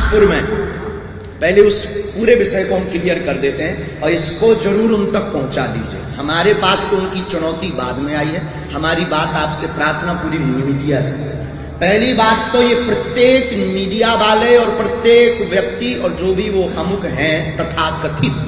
नागपुर में, पहले उस पूरे विषय को हम क्लियर कर देते हैं और इसको जरूर उन तक पहुंचा दीजिए। हमारे पास तो उनकी चुनौती बाद में आई है, हमारी बात आपसे प्रार्थना पूरी मीडिया से। पहली बात तो ये प्रत्येक मीडिया वाले और प्रत्येक व्यक्ति और जो भी वो अमुक हैं तथाकथित,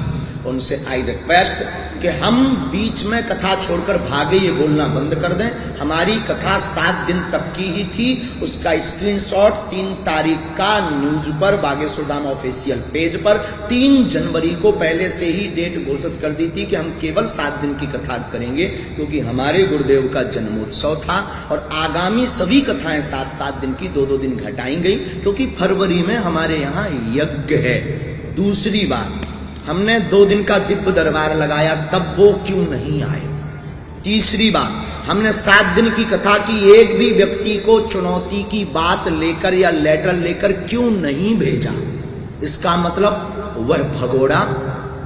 उनसे आई रिक्वेस्ट कि हम बीच में कथा छोड़कर भागे ये बोलना बंद कर दें। हमारी कथा 7 दिन तक की ही थी, उसका स्क्रीनशॉट 3 तारीख का न्यूज पर बागेश्वर धाम ऑफिशियल पेज पर 3 जनवरी को पहले से ही डेट घोषित कर दी थी कि हम केवल 7 दिन की कथा करेंगे, क्योंकि हमारे गुरुदेव का जन्मोत्सव था और आगामी सभी कथाएं 7-7 दिन की 2-2 दिन घटाई गई, क्योंकि फरवरी में हमारे यहाँ यज्ञ है। दूसरी बात, हमने 2 दिन का दिव्य दरबार लगाया, तब वो क्यों नहीं आए। तीसरी बात, हमने 7 दिन की कथा की, एक भी व्यक्ति को चुनौती की बात लेकर या लेटर लेकर क्यों नहीं भेजा। इसका मतलब वह भगोड़ा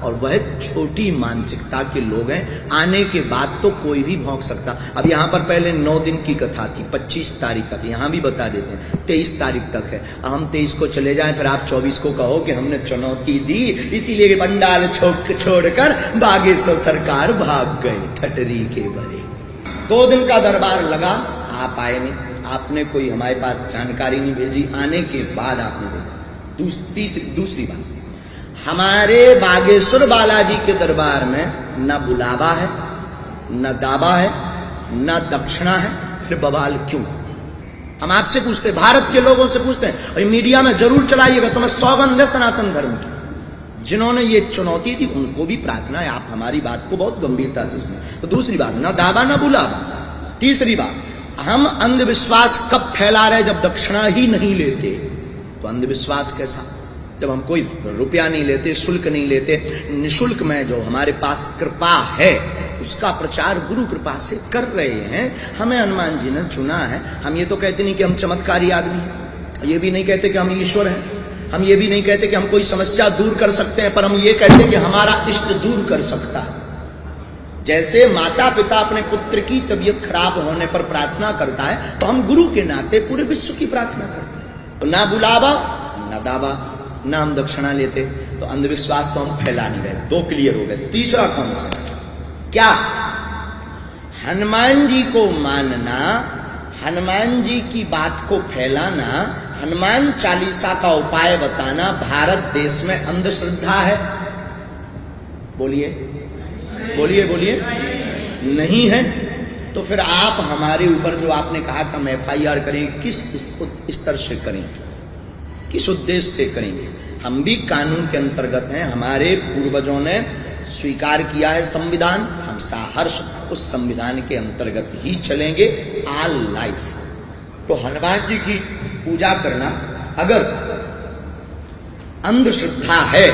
और वह छोटी मानसिकता के लोग हैं। आने के बाद तो कोई भी भौंक सकता। अब यहां पर पहले 9 दिन की कथा थी, 25 तारीख तक, यहां भी बता देते हैं 23 तारीख तक है। अब हम 23 को चले जाएं, फिर आप 24 को कहो कि हमने चुनौती दी इसीलिए पंडाल छोड़कर बागेश्वर सरकार भाग गए ठटरी के भरे। 2 दिन का दरबार लगा, आप आए नहीं, आपने कोई हमारे पास जानकारी नहीं भेजी, आने के बाद आपने भेजा। दूसरी बात, हमारे बागेश्वर बालाजी के दरबार में न बुलावा है, न दावा है, न दक्षिणा है, फिर बवाल क्यों। हम आपसे पूछते, भारत के लोगों से पूछते हैं, और मीडिया में जरूर चलाइएगा, तो मैं सौगंध है सनातन धर्म की। जिन्होंने ये चुनौती दी उनको भी प्रार्थना है, आप हमारी बात को बहुत गंभीरता से सुने। तो दूसरी बात, न दावा न बुलावा। तीसरी बात, हम अंधविश्वास कब फैला रहे, जब दक्षिणा ही नहीं लेते। तो अंधविश्वास कैसा, जब हम कोई रुपया नहीं लेते, शुल्क नहीं लेते, निशुल्क में जो हमारे पास कृपा है उसका प्रचार गुरु कृपा से कर रहे हैं। हमें हनुमान जी ने चुना है। हम ये तो कहते नहीं कि हम चमत्कारी आदमी हैं, ये भी नहीं कहते कि हम ईश्वर हैं, हम ये भी नहीं कहते कि हम कोई समस्या दूर कर सकते हैं, पर हम ये कहते हैं कि हमारा इष्ट दूर कर सकता है। जैसे माता पिता अपने पुत्र की तबीयत खराब होने पर प्रार्थना करता है, तो हम गुरु के नाते पूरे विश्व की प्रार्थना करते हैं। तो ना बुलावा ना दावा, ना हम दक्षिणा लेते, तो अंधविश्वास तो हम फैला नहीं रहे। 2 क्लियर हो गए। तीसरा कौन सा, क्या हनुमान जी को मानना, हनुमान जी की बात को फैलाना, हनुमान चालीसा का उपाय बताना भारत देश में अंधश्रद्धा है। बोलिए बोलिए बोलिए, नहीं है। तो फिर आप हमारे ऊपर जो आपने कहा कि हम FIR करें, किस स्तर से करेंगे, किस उद्देश्य से करेंगे। हम भी कानून के अंतर्गत हैं, हमारे पूर्वजों ने स्वीकार किया है संविधान, हम सहर्ष उस संविधान के अंतर्गत ही चलेंगे ऑल लाइफ। तो हनुमान जी की पूजा करना अगर अंधश्रद्धा है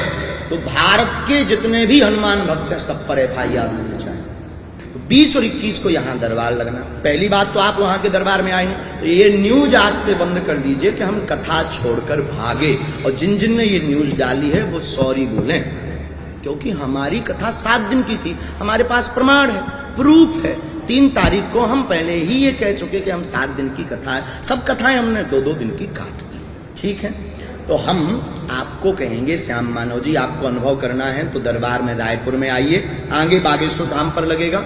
तो भारत के जितने भी हनुमान भक्त हैं सब पर FIR होनी चाहिए। 20 और 21 को यहां दरबार लगना। पहली बात तो आप वहां के दरबार में आए नहीं, तो ये न्यूज आज से बंद कर दीजिए कि हम कथा छोड़कर भागे, और जिन जिन ने ये न्यूज डाली है वो सॉरी बोलें, क्योंकि हमारी कथा 7 दिन की थी। हमारे पास प्रमाण है, प्रूफ है। 3 तारीख को हम पहले ही ये कह चुके कि हम 7 दिन की कथा है, सब कथाएं हमने 2-2 दिन की काट दी। ठीक है, तो हम आपको कहेंगे श्याम मानव जी, आपको अनुभव करना है तो दरबार में रायपुर में आइए, आगे बागेश्वर धाम पर लगेगा।